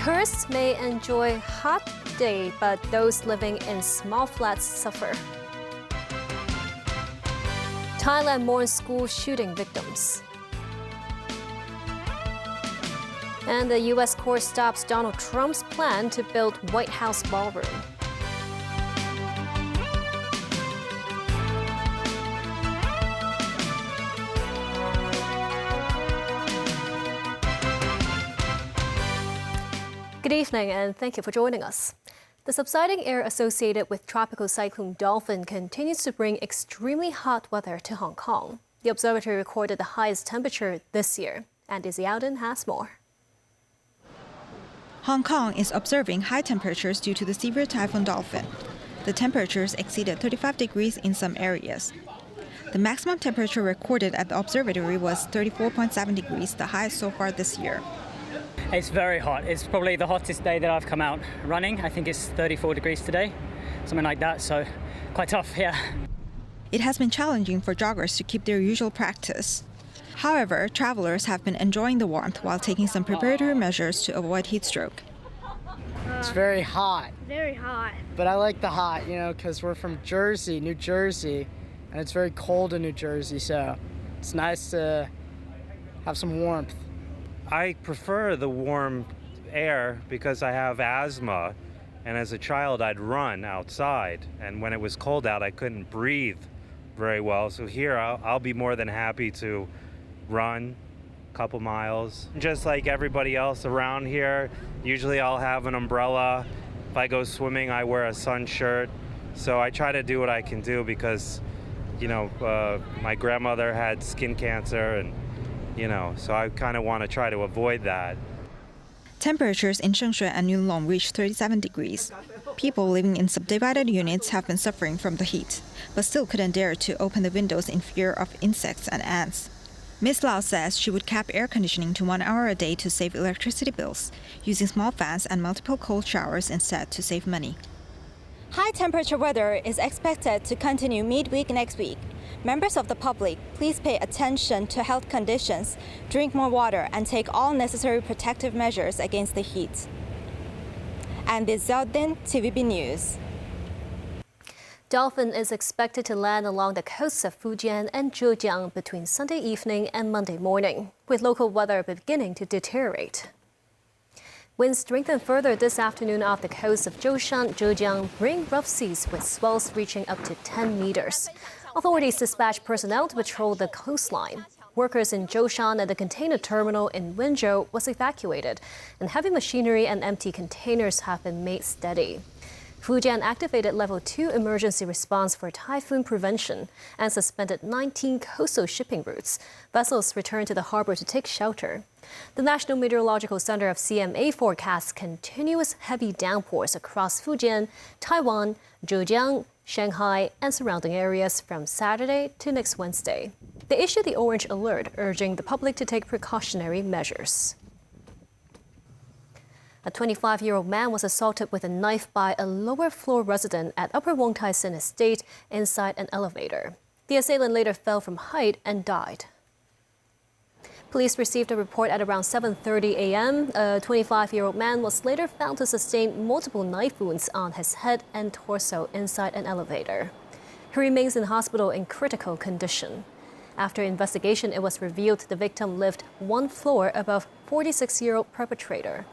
Tourists may enjoy hot day, but those living in small flats suffer. Thailand mourns school shooting victims. And the U.S. court stops Donald Trump's plan to build White House ballroom. Good evening and thank you for joining us. The subsiding air associated with tropical cyclone Dolphin continues to bring extremely hot weather to Hong Kong. The observatory recorded the highest temperature this year. And Izzy Alden has more. Hong Kong is observing high temperatures due to the severe Typhoon Dolphin. The temperatures exceeded 35 degrees in some areas. The maximum temperature recorded at the observatory was 34.7 degrees, the highest so far this year. It's very hot. It's probably the hottest day that I've come out running. I think it's 34 degrees today, something like that, so quite tough, yeah. It has been challenging for joggers to keep their usual practice. However, travelers have been enjoying the warmth while taking some preparatory measures to avoid heat stroke. It's very hot. Very hot. But I like the hot, because we're from Jersey, New Jersey, and it's very cold in New Jersey, so it's nice to have some warmth. I prefer the warm air because I have asthma, and as a child I'd run outside, and when it was cold out I couldn't breathe very well, so here I'll be more than happy to run a couple miles. Just like everybody else around here, usually I'll have an umbrella. If I go swimming I wear a sun shirt, so I try to do what I can do because my grandmother had skin cancer, and so I kind of want to try to avoid that. Temperatures in Shenzhen and Yunlong reached 37 degrees. People living in subdivided units have been suffering from the heat, but still couldn't dare to open the windows in fear of insects and ants. Ms. Lau says she would cap air conditioning to 1 hour a day to save electricity bills, using small fans and multiple cold showers instead to save money. High temperature weather is expected to continue midweek next week. Members of the public, please pay attention to health conditions, drink more water, and take all necessary protective measures against the heat. And this is Zaldin, TVB News. Dolphin is expected to land along the coasts of Fujian and Zhejiang between Sunday evening and Monday morning, with local weather beginning to deteriorate. Winds strengthen further this afternoon off the coast of Zhoushan, Zhejiang, bring rough seas with swells reaching up to 10 meters. Authorities dispatched personnel to patrol the coastline. Workers in Zhoushan and the container terminal in Wenzhou was evacuated, and heavy machinery and empty containers have been made steady. Fujian activated Level 2 emergency response for typhoon prevention and suspended 19 coastal shipping routes. Vessels returned to the harbor to take shelter. The National Meteorological Center of CMA forecasts continuous heavy downpours across Fujian, Taiwan, Zhejiang, Shanghai, and surrounding areas from Saturday to next Wednesday. They issued the orange alert, urging the public to take precautionary measures. A 25-year-old man was assaulted with a knife by a lower-floor resident at Upper Wong Tai Sin Estate inside an elevator. The assailant later fell from height and died. Police received a report at around 7:30 a.m. A 25-year-old man was later found to sustain multiple knife wounds on his head and torso inside an elevator. He remains in hospital in critical condition. After investigation, it was revealed the victim lived one floor above 46-year-old perpetrator.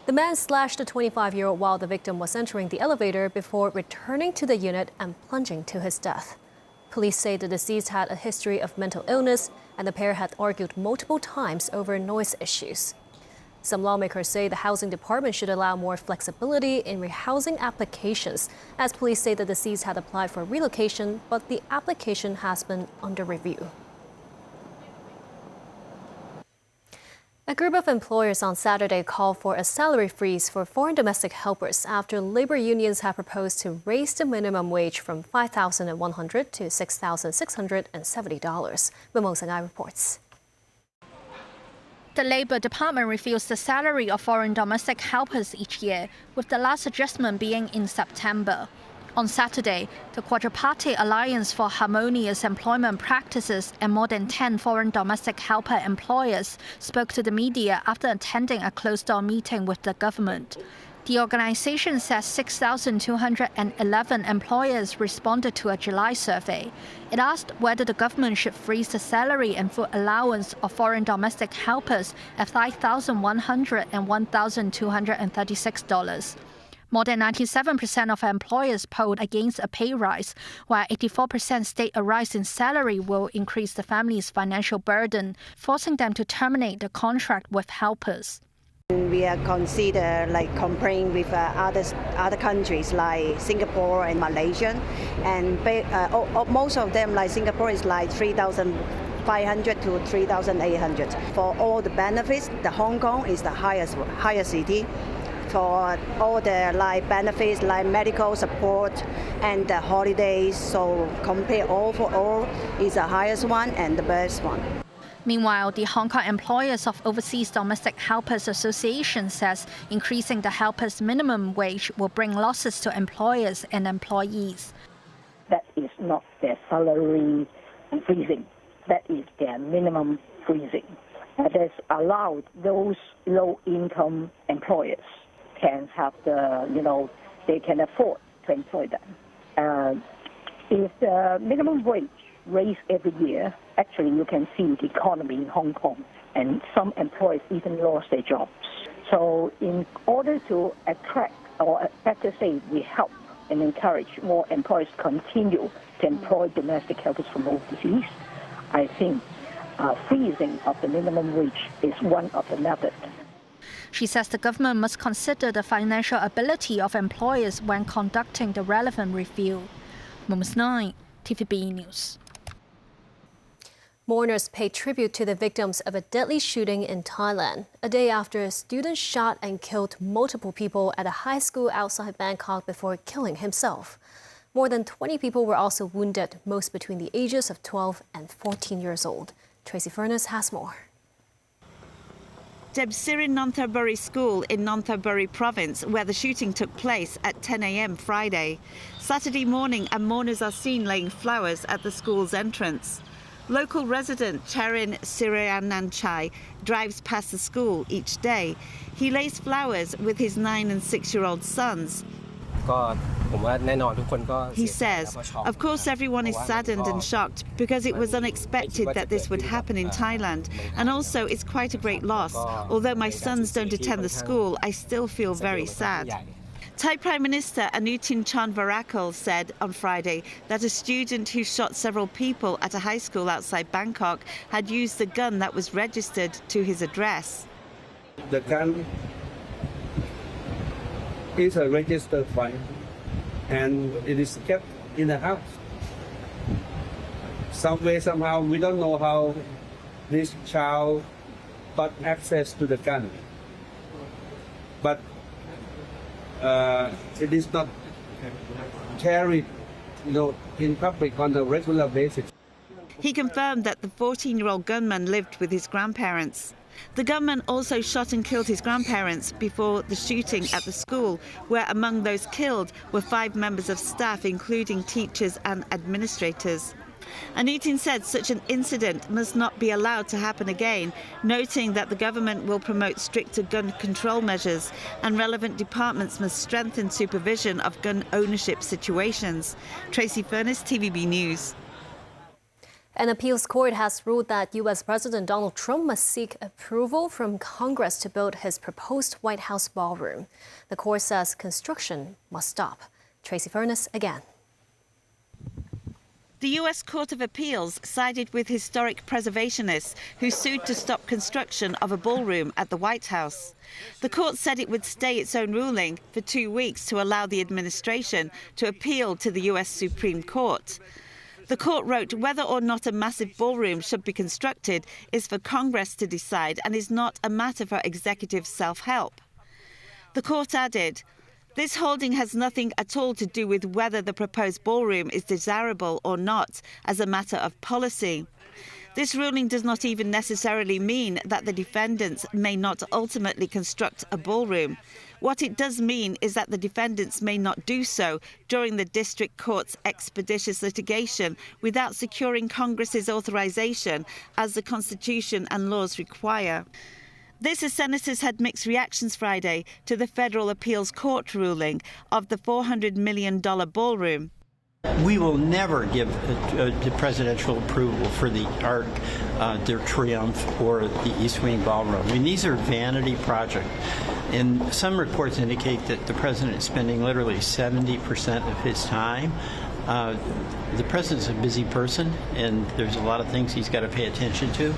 The man slashed the 25-year-old while the victim was entering the elevator before returning to the unit and plunging to his death. Police say the deceased had a history of mental illness, and the pair had argued multiple times over noise issues. Some lawmakers say the housing department should allow more flexibility in rehousing applications, as police say the deceased had applied for relocation, but the application has been under review. A group of employers on Saturday called for a salary freeze for foreign domestic helpers after labor unions have proposed to raise the minimum wage from $5,100 to $6,670. Memo Sangai reports. The Labour Department reviews the salary of foreign domestic helpers each year, with the last adjustment being in September. On Saturday, the Quadripartite Alliance for Harmonious Employment Practices and more than 10 foreign domestic helper employers spoke to the media after attending a closed-door meeting with the government. The organization says 6,211 employers responded to a July survey. It asked whether the government should freeze the salary and food allowance of foreign domestic helpers at $5,100 and $1,236. More than 97% of employers polled against a pay rise, while 84% state a rise in salary will increase the family's financial burden, forcing them to terminate the contract with helpers. We are considered comparing with other countries like Singapore and Malaysia, and most of them like Singapore is like 3,500 to 3,800. For all the benefits, the Hong Kong is the highest city. For all the benefits like medical support and the holidays, so compare all for all is the highest one and the best one. Meanwhile, the Hong Kong Employers of Overseas Domestic Helpers Association says increasing the helpers' minimum wage will bring losses to employers and employees. That is not their salary freezing. That is their minimum freezing. That has allowed those low-income employers can have they can afford to employ them. If the minimum wage raised every year, actually you can see the economy in Hong Kong, and some employers even lost their jobs. So in order to attract, or better say, we help and encourage more employers to continue to employ domestic helpers from overseas, I think freezing of the minimum wage is one of the methods. She says the government must consider the financial ability of employers when conducting the relevant review. Moments 9, TVB News. Mourners paid tribute to the victims of a deadly shooting in Thailand, a day after a student shot and killed multiple people at a high school outside Bangkok before killing himself. More than 20 people were also wounded, most between the ages of 12 and 14 years old. Tracy Furness has more. Debsirin Nonthaburi School in Nonthaburi Province, where the shooting took place at 10 a.m. Friday. Saturday morning, and mourners are seen laying flowers at the school's entrance. Local resident Charin Siriananchai drives past the school each day. He lays flowers with his 9- and 6-year-old sons. He says, of course everyone is saddened and shocked because it was unexpected that this would happen in Thailand, and also it's quite a great loss. Although my sons don't attend the school, I still feel very sad. Thai Prime Minister Anutin Charnvirakul said on Friday that a student who shot several people at a high school outside Bangkok had used the gun that was registered to his address. The gun is a registered one, and it is kept in the house. Somehow, we don't know how this child got access to the gun. But it is not carried, in public on a regular basis. He confirmed that the 14-year-old gunman lived with his grandparents. The gunman also shot and killed his grandparents before the shooting at the school, where among those killed were 5 members of staff, including teachers and administrators. Anutin said such an incident must not be allowed to happen again, noting that the government will promote stricter gun control measures and relevant departments must strengthen supervision of gun ownership situations. Tracy Furness, TVB News. An appeals court has ruled that U.S. President Donald Trump must seek approval from Congress to build his proposed White House ballroom. The court says construction must stop. Tracy Furness again. The U.S. Court of Appeals sided with historic preservationists who sued to stop construction of a ballroom at the White House. The court said it would stay its own ruling for 2 weeks to allow the administration to appeal to the U.S. Supreme Court. The court wrote whether or not a massive ballroom should be constructed is for Congress to decide and is not a matter for executive self-help. The court added, this holding has nothing at all to do with whether the proposed ballroom is desirable or not as a matter of policy. This ruling does not even necessarily mean that the defendants may not ultimately construct a ballroom. What it does mean is that the defendants may not do so during the district court's expeditious litigation without securing Congress's authorization, as the Constitution and laws require. This as senators had mixed reactions Friday to the Federal Appeals Court ruling of the $400 million ballroom. We will never give the presidential approval for the Arc de Triomphe or the East Wing Ballroom. I mean, these are vanity projects. And some reports indicate that the president is spending literally 70% of his time. The president's a busy person, and there's a lot of things he's got to pay attention to,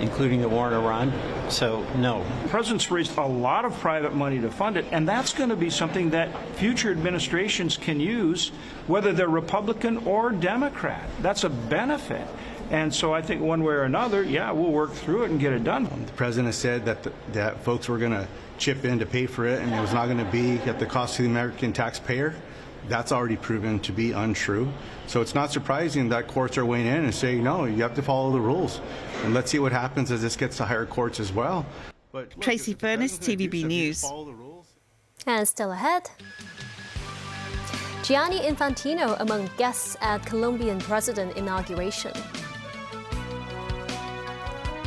including the war in Iran. So, no. The president's raised a lot of private money to fund it, and that's going to be something that future administrations can use, whether they're Republican or Democrat. That's a benefit. And so I think one way or another, yeah, we'll work through it and get it done. The president said that folks were going to chip in to pay for it, and it was not going to be at the cost to the American taxpayer. That's already proven to be untrue. So it's not surprising that courts are weighing in and saying, no, you have to follow the rules. And let's see what happens as this gets to higher courts as well. But Tracy Furness, TVB News. And still ahead, Gianni Infantino among guests at Colombian president inauguration.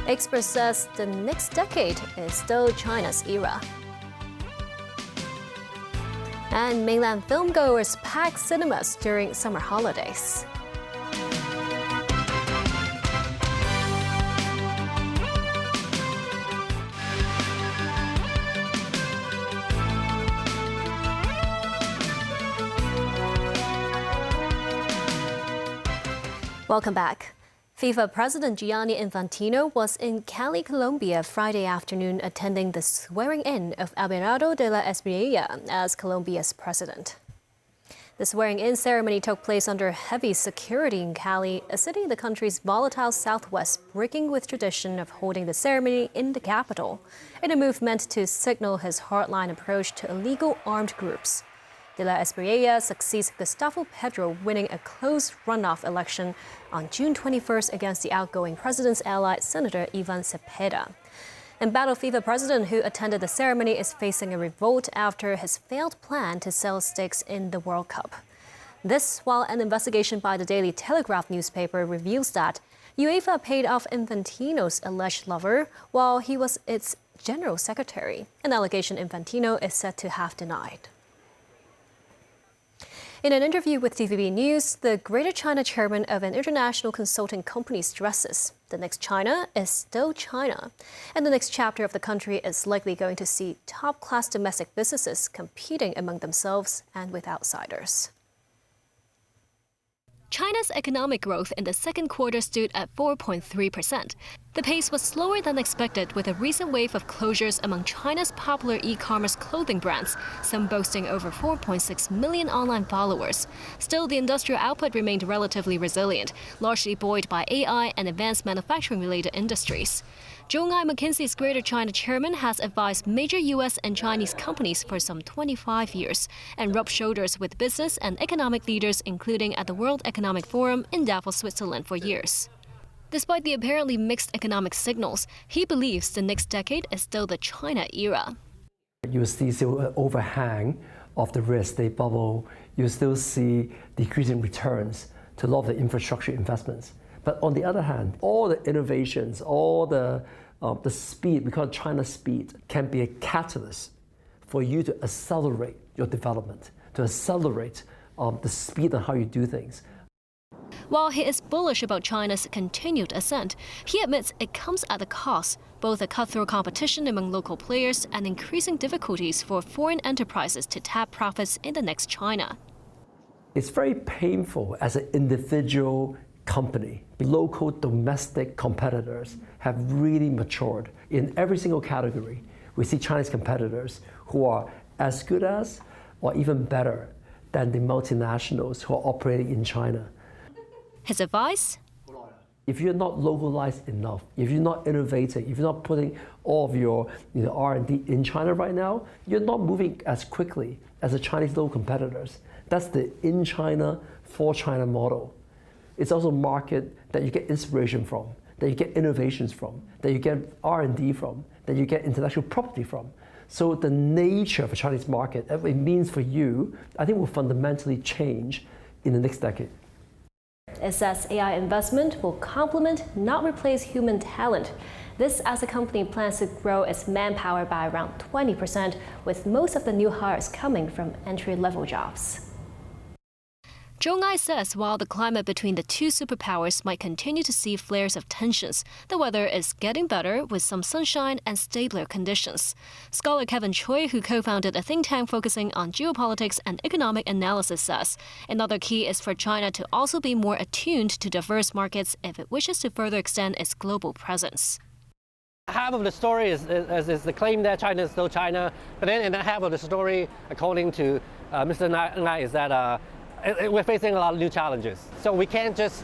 Expert says the next decade is still China's era. And mainland filmgoers pack cinemas during summer holidays. Welcome back. FIFA President Gianni Infantino was in Cali, Colombia Friday afternoon attending the swearing-in of Abelardo de la Espriella as Colombia's president. The swearing-in ceremony took place under heavy security in Cali, a city in the country's volatile southwest, breaking with tradition of holding the ceremony in the capital, in a move meant to signal his hardline approach to illegal armed groups. De la Espriella succeeds Gustavo Petro, winning a close runoff election on June 21st against the outgoing president's ally, Senator Ivan Cepeda. And Battle FIFA president who attended the ceremony is facing a revolt after his failed plan to sell stakes in the World Cup. This while an investigation by the Daily Telegraph newspaper reveals that UEFA paid off Infantino's alleged lover while he was its general secretary, an allegation Infantino is said to have denied. In an interview with TVB News, the Greater China chairman of an international consulting company stresses the next China is still China, and the next chapter of the country is likely going to see top-class domestic businesses competing among themselves and with outsiders. China's economic growth in the second quarter stood at 4.3%. The pace was slower than expected with a recent wave of closures among China's popular e-commerce clothing brands, some boasting over 4.6 million online followers. Still, the industrial output remained relatively resilient, largely buoyed by AI and advanced manufacturing-related industries. Zhong Ai McKinsey's Greater China chairman has advised major U.S. and Chinese companies for some 25 years and rubbed shoulders with business and economic leaders, including at the World Economic Forum in Davos, Switzerland, for years. Despite the apparently mixed economic signals, he believes the next decade is still the China era. You see still an overhang of the real estate bubble. You still see decreasing returns to a lot of the infrastructure investments. But on the other hand, all the innovations, all the speed, because China's speed, can be a catalyst for you to accelerate your development, to accelerate the speed on how you do things. While he is bullish about China's continued ascent, he admits it comes at a cost, both a cutthroat competition among local players and increasing difficulties for foreign enterprises to tap profits in the next China. It's very painful as an individual company. Local domestic competitors have really matured in every single category. We see Chinese competitors who are as good as or even better than the multinationals who are operating in China. His advice? If you're not localized enough, if you're not innovating, if you're not putting all of your R&D in China right now, you're not moving as quickly as the Chinese local competitors. That's the in China, for China model. It's also a market that you get inspiration from, that you get innovations from, that you get R&D from, that you get intellectual property from. So the nature of the Chinese market, what it means for you, I think will fundamentally change in the next decade. It says AI investment will complement, not replace human talent. This as the company plans to grow its manpower by around 20%, with most of the new hires coming from entry-level jobs. Zhong Ai says while the climate between the two superpowers might continue to see flares of tensions, the weather is getting better with some sunshine and stabler conditions. Scholar Kevin Choi, who co-founded a think tank focusing on geopolitics and economic analysis, says another key is for China to also be more attuned to diverse markets if it wishes to further extend its global presence. Half of the story is the claim that China is still China, but then in half of the story, according to Mr. Ngai, is that we're facing a lot of new challenges. So we can't just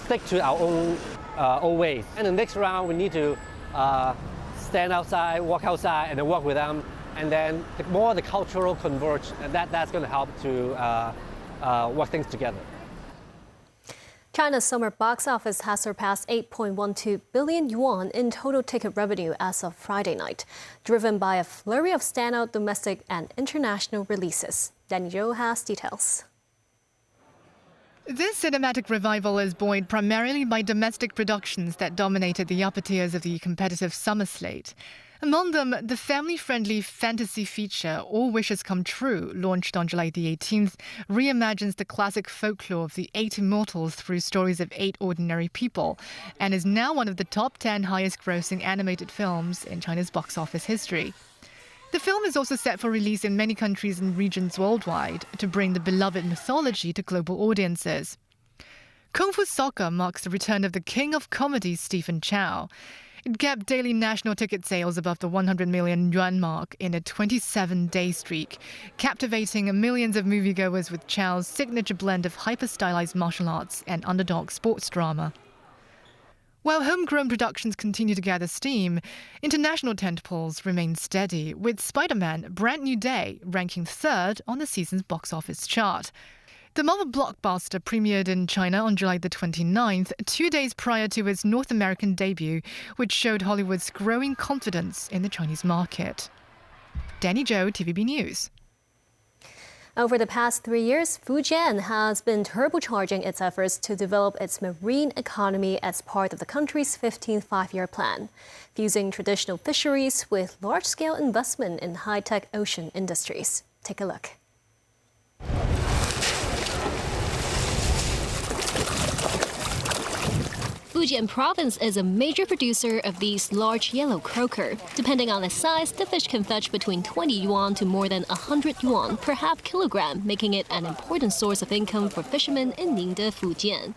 stick to our own ways. In the next round, we need to stand outside, walk outside, and then work with them. And then the more the cultural converge, that's going to help to work things together. China's summer box office has surpassed 8.12 billion yuan in total ticket revenue as of Friday night, driven by a flurry of standout domestic and international releases. Danny Zhou has details. This cinematic revival is buoyed primarily by domestic productions that dominated the upper tiers of the competitive summer slate. Among them, the family-friendly fantasy feature All Wishes Come True, launched on July the 18th, reimagines the classic folklore of the 8 immortals through stories of 8 ordinary people, and is now one of the top 10 highest-grossing animated films in China's box office history. The film is also set for release in many countries and regions worldwide to bring the beloved mythology to global audiences. Kung Fu Soccer marks the return of the king of comedy, Stephen Chow. It kept daily national ticket sales above the 100 million yuan mark in a 27-day streak, captivating millions of moviegoers with Chow's signature blend of hyper-stylized martial arts and underdog sports drama. While homegrown productions continue to gather steam, international tentpoles remain steady, with Spider-Man: Brand New Day ranking 3rd on the season's box office chart. The Marvel blockbuster premiered in China on July the 29th, 2 days prior to its North American debut, which showed Hollywood's growing confidence in the Chinese market. Danny Zhou, TVB News. Over the past 3 years, Fujian has been turbocharging its efforts to develop its marine economy as part of the country's 15th five-year plan, fusing traditional fisheries with large-scale investment in high-tech ocean industries. Take a look. Fujian province is a major producer of these large yellow croaker. Depending on the size, the fish can fetch between 20 yuan to more than 100 yuan per half kilogram, making it an important source of income for fishermen in Ningde, Fujian.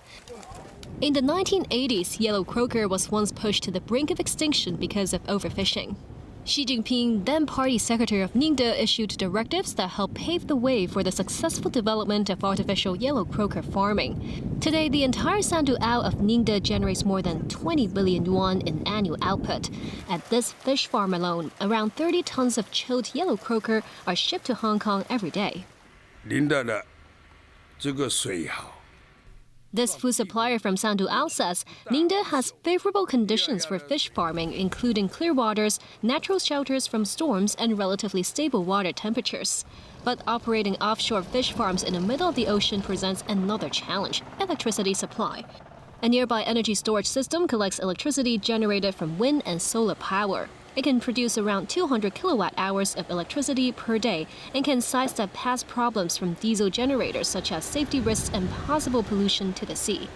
In the 1980s, yellow croaker was once pushed to the brink of extinction because of overfishing. Xi Jinping, then party secretary of Ningde, issued directives that helped pave the way for the successful development of artificial yellow croaker farming. Today, the entire Sandu Ao of Ningde generates more than 20 billion yuan in annual output. At this fish farm alone, around 30 tons of chilled yellow croaker are shipped to Hong Kong every day. This food supplier from Sandu Ao says Ningde has favorable conditions for fish farming, including clear waters, natural shelters from storms, and relatively stable water temperatures. But operating offshore fish farms in the middle of the ocean presents another challenge: electricity supply. A nearby energy storage system collects electricity generated from wind and solar power. It can produce around 200 kilowatt-hours of electricity per day and can sidestep past problems from diesel generators such as safety risks and possible pollution to the sea.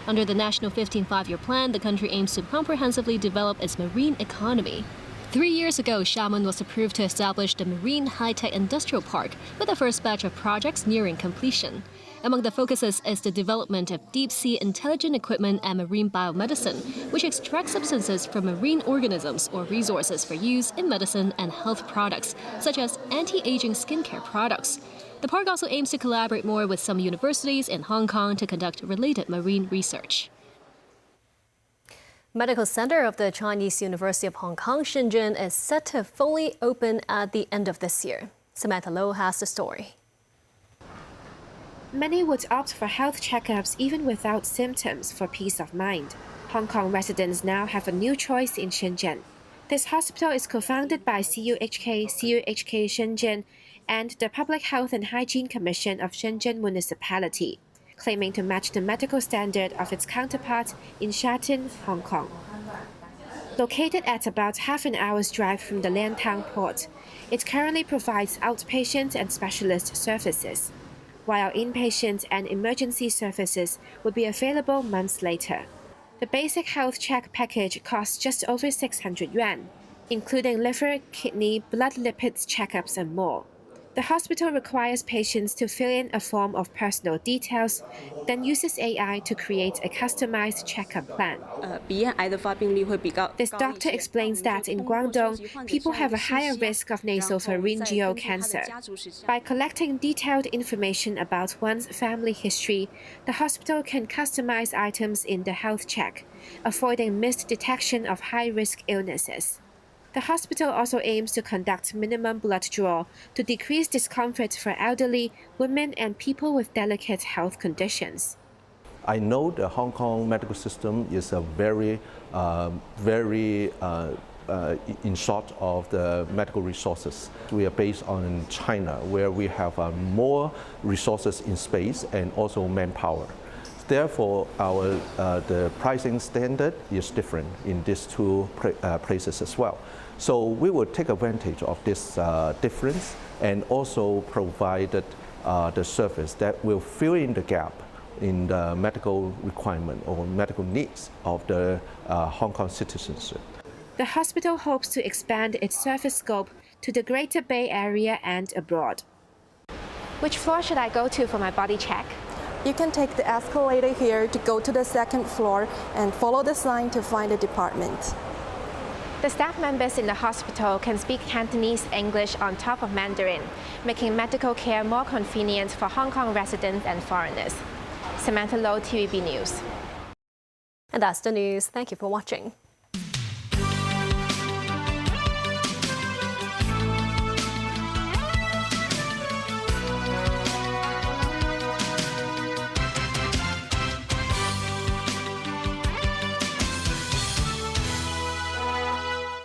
Under the National 15th Five-Year Plan, the country aims to comprehensively develop its marine economy. 3 years ago, Xiamen was approved to establish the Marine High-Tech Industrial Park, with the first batch of projects nearing completion. Among the focuses is the development of deep-sea intelligent equipment and marine biomedicine, which extracts substances from marine organisms or resources for use in medicine and health products, such as anti-aging skincare products. The park also aims to collaborate more with some universities in Hong Kong to conduct related marine research. Medical Center of the Chinese University of Hong Kong, Shenzhen, is set to fully open at the end of this year. Samantha Low has the story. Many would opt for health checkups even without symptoms for peace of mind. Hong Kong residents now have a new choice in Shenzhen. This hospital is co-founded by CUHK Shenzhen, and the Public Health and Hygiene Commission of Shenzhen Municipality, claiming to match the medical standard of its counterpart in Shenzhen, Hong Kong. Located at about half an hour's drive from the Lantau port, it currently provides outpatient and specialist services, while inpatient and emergency services will be available months later. The basic health check package costs just over 600 yuan, including liver, kidney, blood lipids checkups and more. The hospital requires patients to fill in a form of personal details, then uses AI to create a customized checkup plan. This doctor explains that in Guangdong, people have a higher risk of nasopharyngeal cancer. By collecting detailed information about one's family history, the hospital can customize items in the health check, avoiding missed detection of high-risk illnesses. The hospital also aims to conduct minimum blood draw to decrease discomfort for elderly, women, and people with delicate health conditions. I know the Hong Kong medical system is a very in short of the medical resources. We are based on China, where we have more resources in space and also manpower. Therefore, the pricing standard is different in these two places as well. So we will take advantage of this difference and also provided the service that will fill in the gap in the medical requirement or medical needs of the Hong Kong citizenship. The hospital hopes to expand its service scope to the Greater Bay Area and abroad. Which floor should I go to for my body check? You can take the escalator here to go to the second floor and follow the sign to find the department. The staff members in the hospital can speak Cantonese, English on top of Mandarin, making medical care more convenient for Hong Kong residents and foreigners. Samantha Low, TVB News. And that's the news. Thank you for watching.